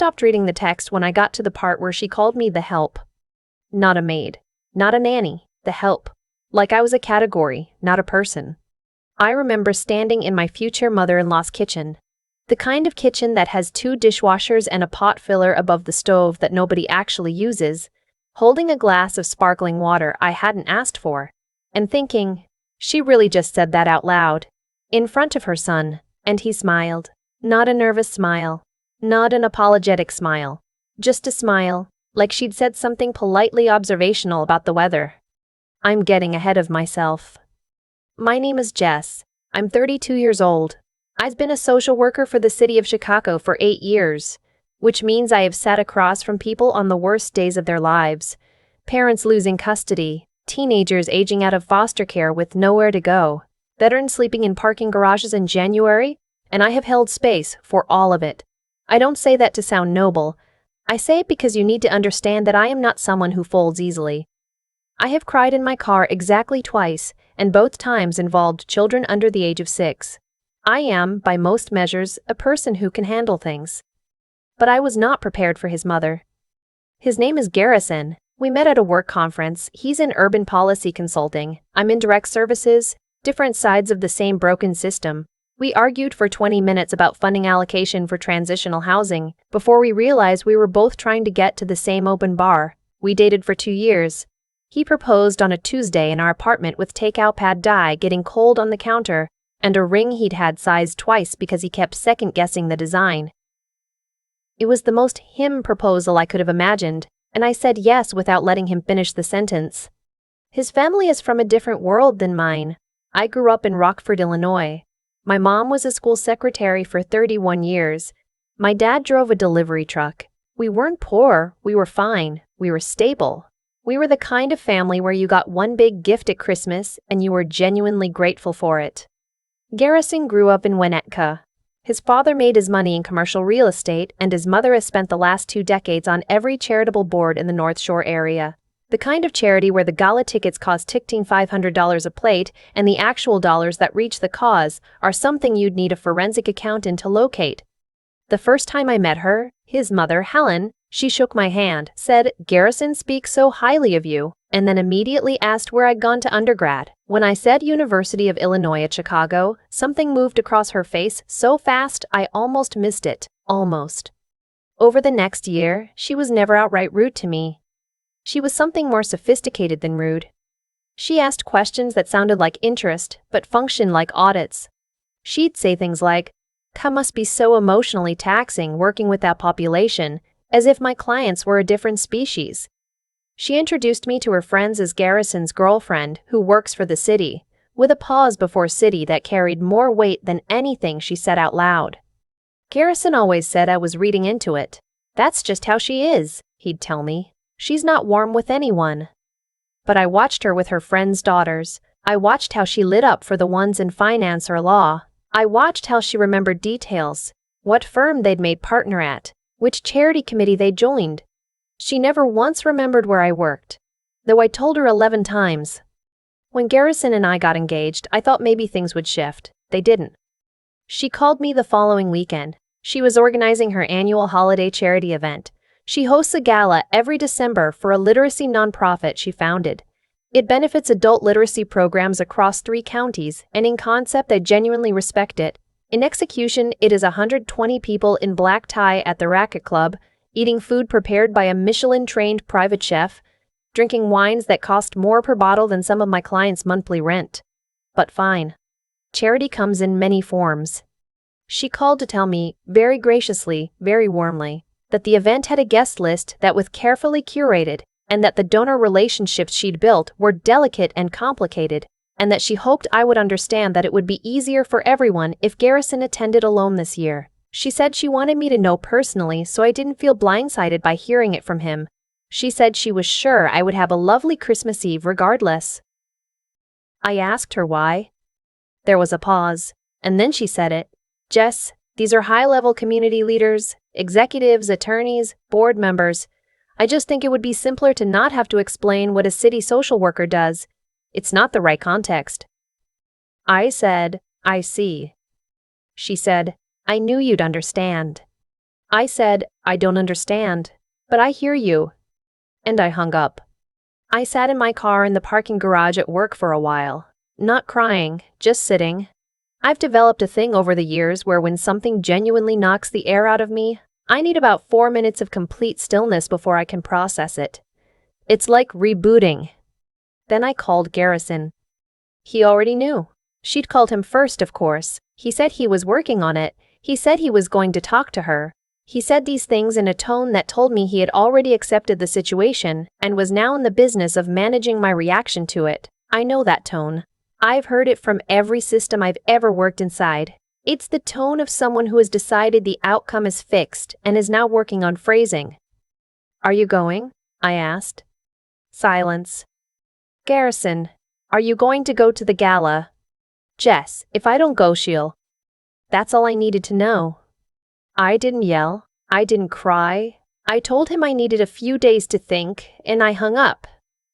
stopped reading the text when I got to the part where she called me the help. Not a maid, not a nanny, the help. Like I was a category, not a person. I remember standing in my future mother-in-law's kitchen. The kind of kitchen that has 2 dishwashers and a pot filler above the stove that nobody actually uses, holding a glass of sparkling water I hadn't asked for, and thinking, she really just said that out loud, in front of her son, and he smiled. Not a nervous smile, not an apologetic smile, just a smile, like she'd said something politely observational about the weather. I'm getting ahead of myself. My name is Jess. I'm 32 years old. I've been a social worker for the city of Chicago for 8 years, which means I have sat across from people on the worst days of their lives. Parents losing custody, teenagers aging out of foster care with nowhere to go, veterans sleeping in parking garages in January, and I have held space for all of it. I don't say that to sound noble. I say it because you need to understand that I am not someone who folds easily. I have cried in my car exactly twice, and both times involved children under the age of 6. I am, by most measures, a person who can handle things. But I was not prepared for his mother. His name is Garrison. We met at a work conference. He's in urban policy consulting. I'm in direct services, different sides of the same broken system. We argued for 20 minutes about funding allocation for transitional housing before we realized we were both trying to get to the same open bar. We dated for 2 years. He proposed on a Tuesday in our apartment with takeout pad dye getting cold on the counter and a ring he'd had sized twice because he kept second-guessing the design. It was the most him proposal I could have imagined, and I said yes without letting him finish the sentence. His family is from a different world than mine. I grew up in Rockford, Illinois. My mom was a school secretary for 31 years. My dad drove a delivery truck. We weren't poor, we were fine, we were stable. We were the kind of family where you got one big gift at Christmas and you were genuinely grateful for it. Garrison grew up in Winnetka. His father made his money in commercial real estate and his mother has spent the last 2 decades on every charitable board in the North Shore area. The kind of charity where the Gala tickets cost $500 a plate and the actual dollars that reach the cause are something you'd need a forensic accountant to locate. The first time I met her, his mother, Helen, she shook my hand, said, "Garrison speaks so highly of you," and then immediately asked where I'd gone to undergrad. When I said University of Illinois at Chicago, something moved across her face so fast I almost missed it. Almost. Over the next year, she was never outright rude to me. She was something more sophisticated than rude. She asked questions that sounded like interest, but functioned like audits. She'd say things like, "That must be so emotionally taxing working with that population," as if my clients were a different species. She introduced me to her friends as Garrison's girlfriend, who works for the city, with a pause before city that carried more weight than anything she said out loud. Garrison always said I was reading into it. "That's just how she is," he'd tell me. "She's not warm with anyone." But I watched her with her friends' daughters. I watched how she lit up for the ones in finance or law. I watched how she remembered details, what firm they'd made partner at, which charity committee they joined. She never once remembered where I worked, though I told her 11 times. When Garrison and I got engaged, I thought maybe things would shift. They didn't. She called me the following weekend. She was organizing her annual holiday charity event. She hosts a gala every December for a literacy nonprofit she founded. It benefits adult literacy programs across 3 counties, and in concept I genuinely respect it. In execution, it is 120 people in black tie at the Racket Club, eating food prepared by a Michelin-trained private chef, drinking wines that cost more per bottle than some of my clients' monthly rent. But fine. Charity comes in many forms. She called to tell me, very graciously, very warmly, that the event had a guest list that was carefully curated, and that the donor relationships she'd built were delicate and complicated, and that she hoped I would understand that it would be easier for everyone if Garrison attended alone this year. She said she wanted me to know personally so I didn't feel blindsided by hearing it from him. She said she was sure I would have a lovely Christmas Eve regardless. I asked her why. There was a pause, and then she said it. "Jess, these are high-level community leaders, executives, attorneys, board members. I just think it would be simpler to not have to explain what a city social worker does. It's not the right context." I said, "I see." She said, "I knew you'd understand." I said, I don't understand, but I hear you. And I hung up. I sat in my car in the parking garage at work for a while, not crying, just sitting. I've developed a thing over the years where when something genuinely knocks the air out of me, I need about 4 minutes of complete stillness before I can process it. It's like rebooting. Then I called Garrison. He already knew. She'd called him first, of course. He said he was working on it. He said he was going to talk to her. He said these things in a tone that told me he had already accepted the situation and was now in the business of managing my reaction to it. I know that tone. I've heard it from every system I've ever worked inside. It's the tone of someone who has decided the outcome is fixed and is now working on phrasing. Are you going? I asked. Silence. Garrison, are you going to go to the gala? Jess, if I don't go, she'll. That's all I needed to know. I didn't yell. I didn't cry. I told him I needed a few days to think, and I hung up.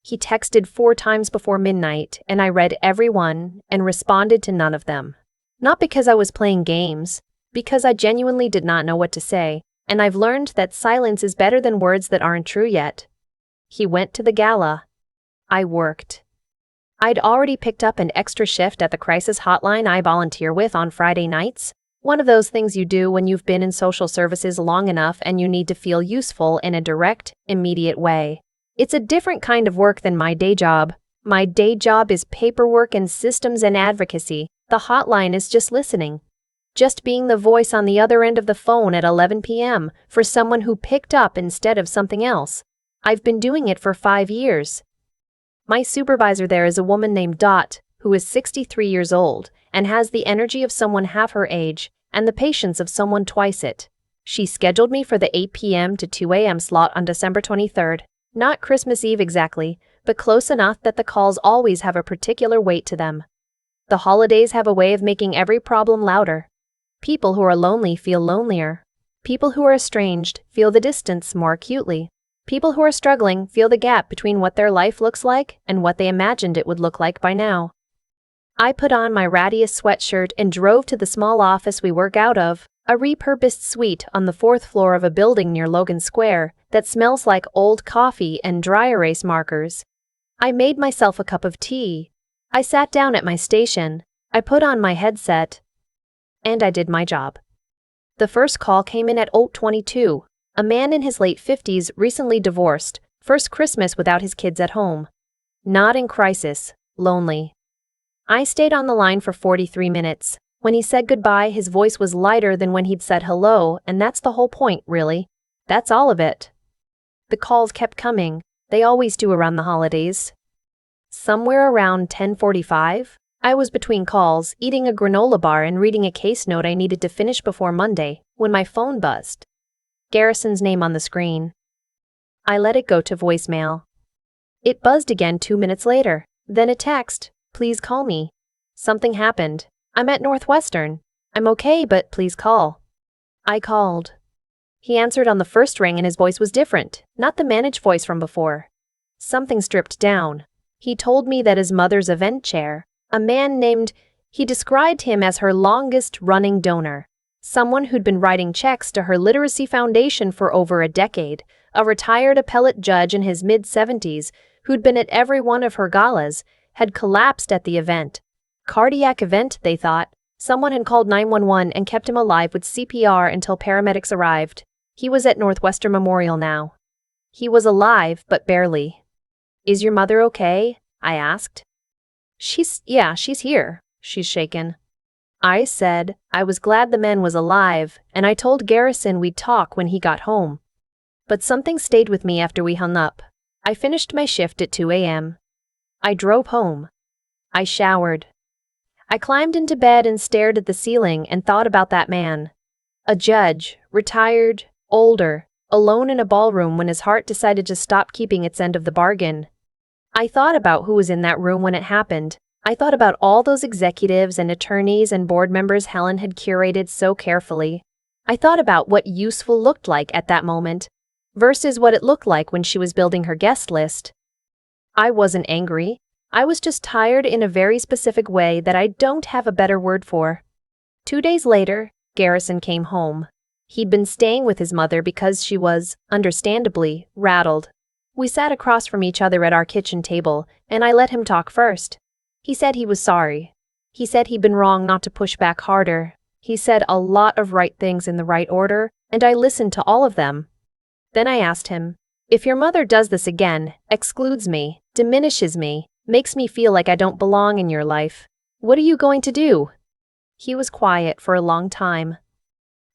He texted 4 times before midnight, and I read every one and responded to none of them. Not because I was playing games, because I genuinely did not know what to say, and I've learned that silence is better than words that aren't true yet. He went to the gala. I worked. I'd already picked up an extra shift at the crisis hotline I volunteer with on Friday nights. One of those things you do when you've been in social services long enough and you need to feel useful in a direct, immediate way. It's a different kind of work than my day job. My day job is paperwork and systems and advocacy. The hotline is just listening. Just being the voice on the other end of the phone at 11 p.m. for someone who picked up instead of something else. I've been doing it for 5 years. My supervisor there is a woman named Dot, who is 63 years old and has the energy of someone half her age and the patience of someone twice it. She scheduled me for the 8 p.m. to 2 a.m. slot on December 23rd. Not Christmas Eve exactly, but close enough that the calls always have a particular weight to them. The holidays have a way of making every problem louder. People who are lonely feel lonelier. People who are estranged feel the distance more acutely. People who are struggling feel the gap between what their life looks like and what they imagined it would look like by now. I put on my rattiest sweatshirt and drove to the small office we work out of, a repurposed suite on the 4th floor of a building near Logan Square that smells like old coffee and dry erase markers. I made myself a cup of tea. I sat down at my station. I put on my headset. And I did my job. The first call came in at 8:22. A man in his late 50s, recently divorced, first Christmas without his kids at home. Not in crisis, lonely. I stayed on the line for 43 minutes. When he said goodbye, his voice was lighter than when he'd said hello, and that's the whole point, really. That's all of it. The calls kept coming. They always do around the holidays. Somewhere around 10:45, I was between calls, eating a granola bar and reading a case note I needed to finish before Monday, when my phone buzzed. Garrison's name on the screen. I let it go to voicemail. It buzzed again 2 minutes later. Then a text, please call me. Something happened. I'm at Northwestern. I'm okay, but please call. I called. He answered on the first ring and his voice was different, not the managed voice from before. Something stripped down. He told me that his mother's event chair, a man named, he described him as her longest running donor. Someone who'd been writing checks to her literacy foundation for over a decade, a retired appellate judge in his mid-70s who'd been at every one of her galas, had collapsed at the event. Cardiac event, they thought. Someone had called 911 and kept him alive with CPR until paramedics arrived. He was at Northwestern Memorial now. He was alive, but barely. Is your mother okay? I asked. She's here. She's shaken. I said I was glad the man was alive, and I told Garrison we'd talk when he got home. But something stayed with me after we hung up. I finished my shift at 2 a.m. I drove home. I showered. I climbed into bed and stared at the ceiling and thought about that man. A judge, retired, older, alone in a ballroom when his heart decided to stop keeping its end of the bargain. I thought about who was in that room when it happened. I thought about all those executives and attorneys and board members Helen had curated so carefully. I thought about what useful looked like at that moment versus what it looked like when she was building her guest list. I wasn't angry. I was just tired in a very specific way that I don't have a better word for. 2 days later, Garrison came home. He'd been staying with his mother because she was, understandably, rattled. We sat across from each other at our kitchen table, and I let him talk first. He said he was sorry. He said he'd been wrong not to push back harder. He said a lot of right things in the right order, and I listened to all of them. Then I asked him, "If your mother does this again, excludes me, diminishes me, makes me feel like I don't belong in your life, what are you going to do?" He was quiet for a long time.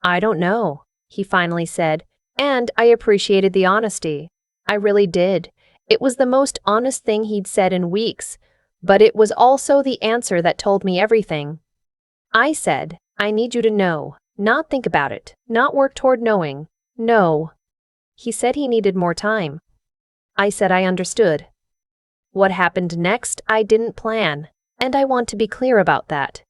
"I don't know," he finally said, and I appreciated the honesty. I really did. It was the most honest thing he'd said in weeks, but it was also the answer that told me everything. I said, "I need you to know, not think about it, not work toward knowing. No." He said he needed more time. I said I understood. What happened next, I didn't plan, and I want to be clear about that.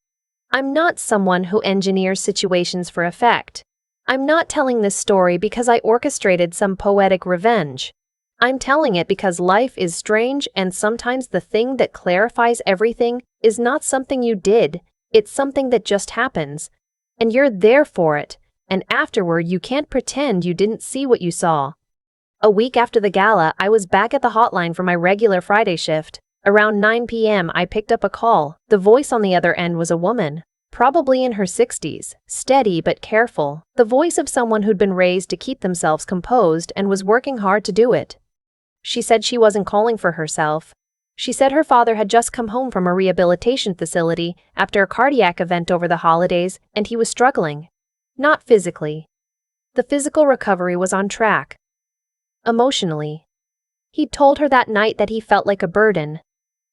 I'm not someone who engineers situations for effect. I'm not telling this story because I orchestrated some poetic revenge. I'm telling it because life is strange, and sometimes the thing that clarifies everything is not something you did, it's something that just happens. And you're there for it, and afterward you can't pretend you didn't see what you saw. A week after the gala, I was back at the hotline for my regular Friday shift. Around 9 p.m. I picked up a call. The voice on the other end was a woman, probably in her 60s, steady but careful, the voice of someone who'd been raised to keep themselves composed and was working hard to do it. She said she wasn't calling for herself. She said her father had just come home from a rehabilitation facility after a cardiac event over the holidays, and he was struggling. Not physically. The physical recovery was on track. Emotionally. He'd told her that night that he felt like a burden,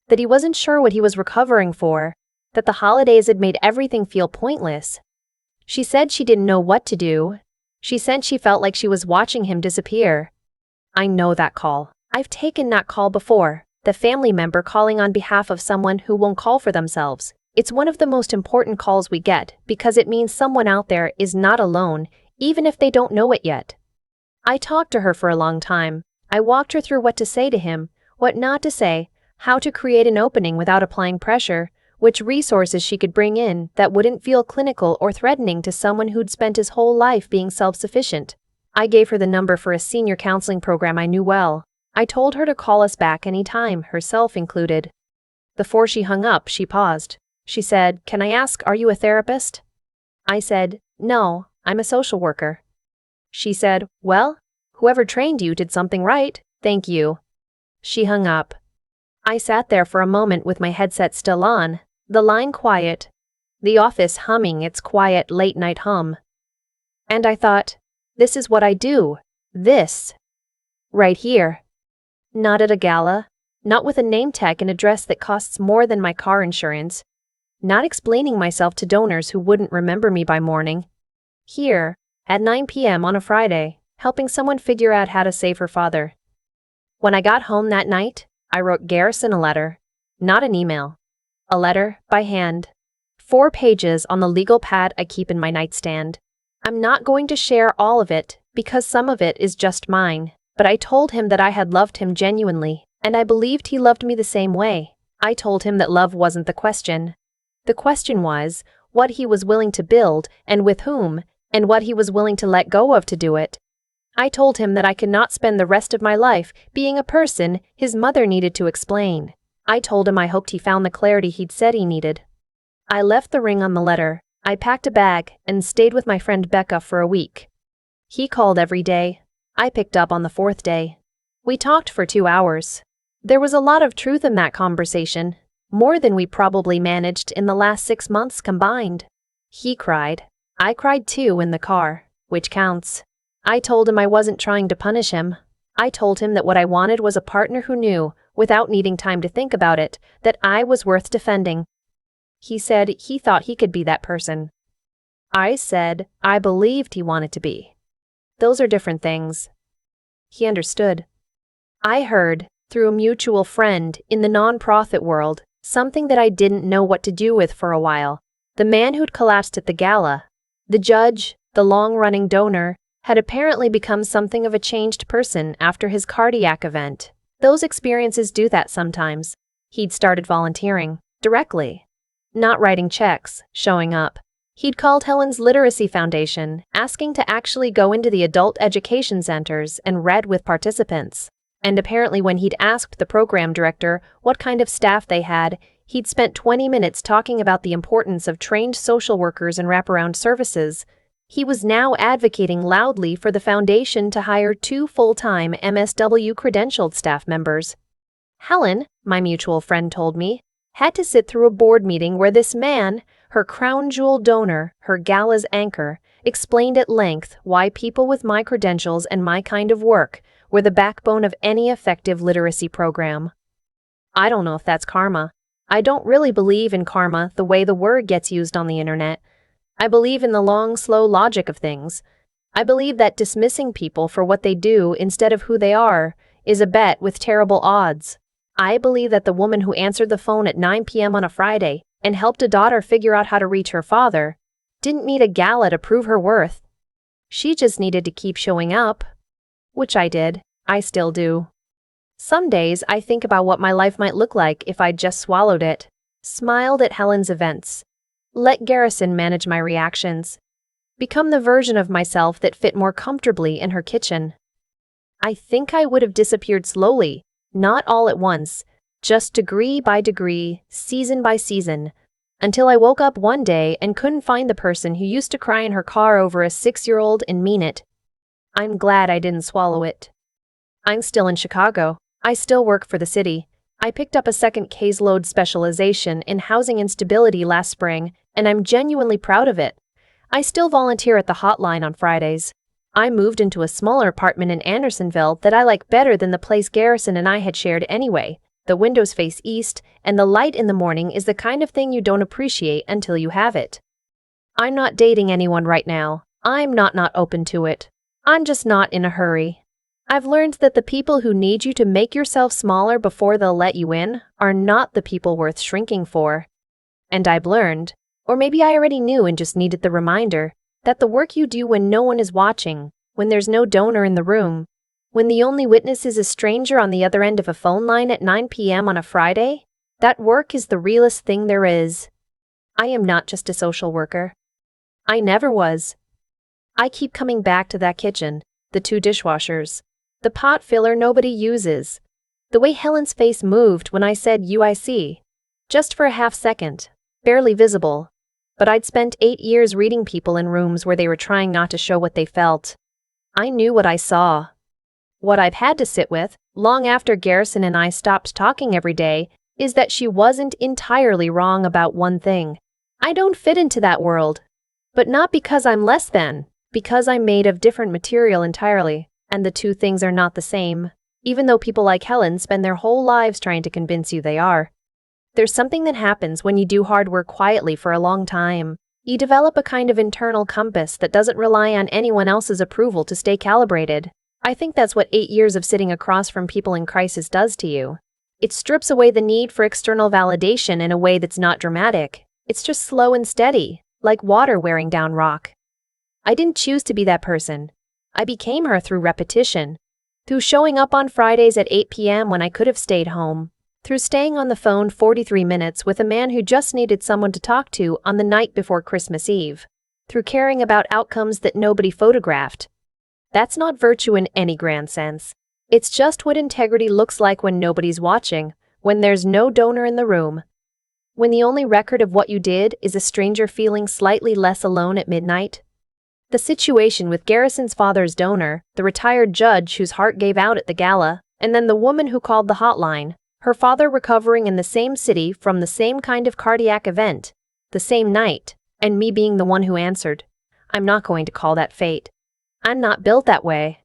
that he wasn't sure what he was recovering for, that the holidays had made everything feel pointless. She said she didn't know what to do. She said she felt like she was watching him disappear. I know that call. I've taken that call before, the family member calling on behalf of someone who won't call for themselves. It's one of the most important calls we get because it means someone out there is not alone, even if they don't know it yet. I talked to her for a long time. I walked her through what to say to him, what not to say, how to create an opening without applying pressure, which resources she could bring in that wouldn't feel clinical or threatening to someone who'd spent his whole life being self-sufficient. I gave her the number for a senior counseling program I knew well. I told her to call us back any time, herself included. Before she hung up, she paused. She said, "Can I ask, are you a therapist?" I said, "No, I'm a social worker." She said, "Well, whoever trained you did something right, thank you." She hung up. I sat there for a moment with my headset still on, the line quiet, the office humming its quiet late-night hum. And I thought, this is what I do. This. Right here. Not at a gala, not with a name tag and a dress that costs more than my car insurance, not explaining myself to donors who wouldn't remember me by morning. Here, at 9 p.m. on a Friday, helping someone figure out how to save her father. When I got home that night, I wrote Garrison a letter, not an email. A letter, by hand. 4 pages on the legal pad I keep in my nightstand. I'm not going to share all of it, because some of it is just mine, but I told him that I had loved him genuinely, and I believed he loved me the same way. I told him that love wasn't the question. The question was, what he was willing to build, and with whom, and what he was willing to let go of to do it. I told him that I could not spend the rest of my life being a person his mother needed to explain. I told him I hoped he found the clarity he'd said he needed. I left the ring on the letter. I packed a bag and stayed with my friend Becca for a week. He called every day. I picked up on the 4th day. We talked for 2 hours. There was a lot of truth in that conversation, more than we probably managed in the last 6 months combined. He cried. I cried too in the car, which counts. I told him I wasn't trying to punish him. I told him that what I wanted was a partner who knew, without needing time to think about it, that I was worth defending. He said he thought he could be that person. I said I believed he wanted to be. Those are different things. He understood. I heard, through a mutual friend in the non-profit world, something that I didn't know what to do with for a while. The man who'd collapsed at the gala, the judge, the long-running donor, had apparently become something of a changed person after his cardiac event. Those experiences do that sometimes. He'd started volunteering, directly. Not writing checks, showing up. He'd called Helen's Literacy Foundation, asking to actually go into the adult education centers and read with participants. And apparently when he'd asked the program director what kind of staff they had, he'd spent 20 minutes talking about the importance of trained social workers and wraparound services. He was now advocating loudly for the foundation to hire 2 full-time MSW credentialed staff members. Helen, my mutual friend told me, had to sit through a board meeting where this man, her crown jewel donor, her Gala's anchor, explained at length why people with my credentials and my kind of work were the backbone of any effective literacy program. I don't know if that's karma. I don't really believe in karma the way the word gets used on the internet. I believe in the long, slow logic of things. I believe that dismissing people for what they do instead of who they are is a bet with terrible odds. I believe that the woman who answered the phone at 9 p.m. on a Friday and helped a daughter figure out how to reach her father didn't need a gala to prove her worth. She just needed to keep showing up. Which I did. I still do. Some days I think about what my life might look like if I'd just swallowed it, smiled at Helen's events, let Garrison manage my reactions, become the version of myself that fit more comfortably in her kitchen. I think I would have disappeared slowly, not all at once, just degree by degree, season by season, until I woke up one day and couldn't find the person who used to cry in her car over a 6-year-old and mean it. I'm glad I didn't swallow it. I'm still in Chicago. I still work for the city. I picked up a second caseload specialization in housing instability last spring, and I'm genuinely proud of it. I still volunteer at the hotline on Fridays. I moved into a smaller apartment in Andersonville that I like better than the place Garrison and I had shared anyway. The windows face east, and the light in the morning is the kind of thing you don't appreciate until you have it. I'm not dating anyone right now. I'm not open to it. I'm just not in a hurry. I've learned that the people who need you to make yourself smaller before they'll let you in are not the people worth shrinking for. And I've learned, or maybe I already knew and just needed the reminder, that the work you do when no one is watching, when there's no donor in the room, when the only witness is a stranger on the other end of a phone line at 9 p.m. on a Friday, that work is the realest thing there is. I am not just a social worker. I never was. I keep coming back to that kitchen, the 2 dishwashers, the pot filler nobody uses, the way Helen's face moved when I said UIC, just for a half second, barely visible, but I'd spent 8 years reading people in rooms where they were trying not to show what they felt. I knew what I saw. What I've had to sit with, long after Garrison and I stopped talking every day, is that she wasn't entirely wrong about one thing. I don't fit into that world. But not because I'm less than, because I'm made of different material entirely, and the 2 things are not the same, even though people like Helen spend their whole lives trying to convince you they are. There's something that happens when you do hard work quietly for a long time. You develop a kind of internal compass that doesn't rely on anyone else's approval to stay calibrated. I think that's what 8 years of sitting across from people in crisis does to you. It strips away the need for external validation in a way that's not dramatic. It's just slow and steady, like water wearing down rock. I didn't choose to be that person. I became her through repetition, through showing up on Fridays at 8 p.m. when I could have stayed home, through staying on the phone 43 minutes with a man who just needed someone to talk to on the night before Christmas Eve, through caring about outcomes that nobody photographed. That's not virtue in any grand sense. It's just what integrity looks like when nobody's watching, when there's no donor in the room. When the only record of what you did is a stranger feeling slightly less alone at midnight. The situation with Garrison's father's donor, the retired judge whose heart gave out at the gala, and then the woman who called the hotline, her father recovering in the same city from the same kind of cardiac event, the same night, and me being the one who answered. I'm not going to call that fate. I'm not built that way.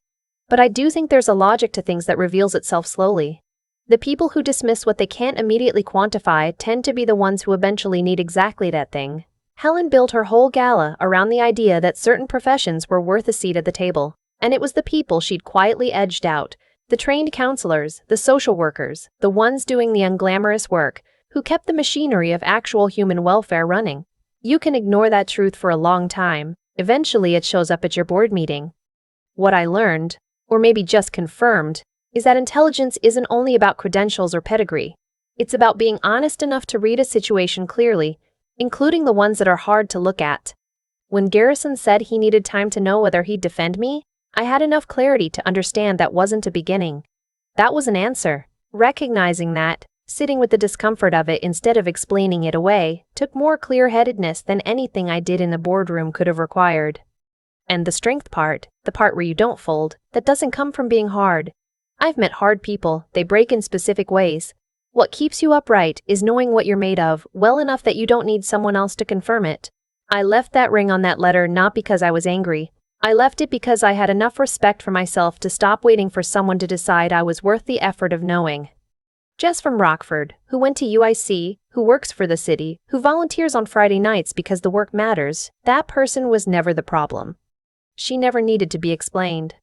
But I do think there's a logic to things that reveals itself slowly. The people who dismiss what they can't immediately quantify tend to be the ones who eventually need exactly that thing. Helen built her whole gala around the idea that certain professions were worth a seat at the table, and it was the people she'd quietly edged out, the trained counselors, the social workers, the ones doing the unglamorous work, who kept the machinery of actual human welfare running. You can ignore that truth for a long time. Eventually it shows up at your board meeting. What I learned, or maybe just confirmed, is that intelligence isn't only about credentials or pedigree. It's about being honest enough to read a situation clearly, including the ones that are hard to look at. When Garrison said he needed time to know whether he'd defend me, I had enough clarity to understand that wasn't a beginning. That was an answer. Recognizing that, sitting with the discomfort of it instead of explaining it away, took more clear-headedness than anything I did in the boardroom could have required. And the strength part, the part where you don't fold, that doesn't come from being hard. I've met hard people, they break in specific ways. What keeps you upright is knowing what you're made of well enough that you don't need someone else to confirm it. I left that ring on that letter not because I was angry. I left it because I had enough respect for myself to stop waiting for someone to decide I was worth the effort of knowing. Jess from Rockford, who went to UIC, who works for the city, who volunteers on Friday nights because the work matters, that person was never the problem. She never needed to be explained.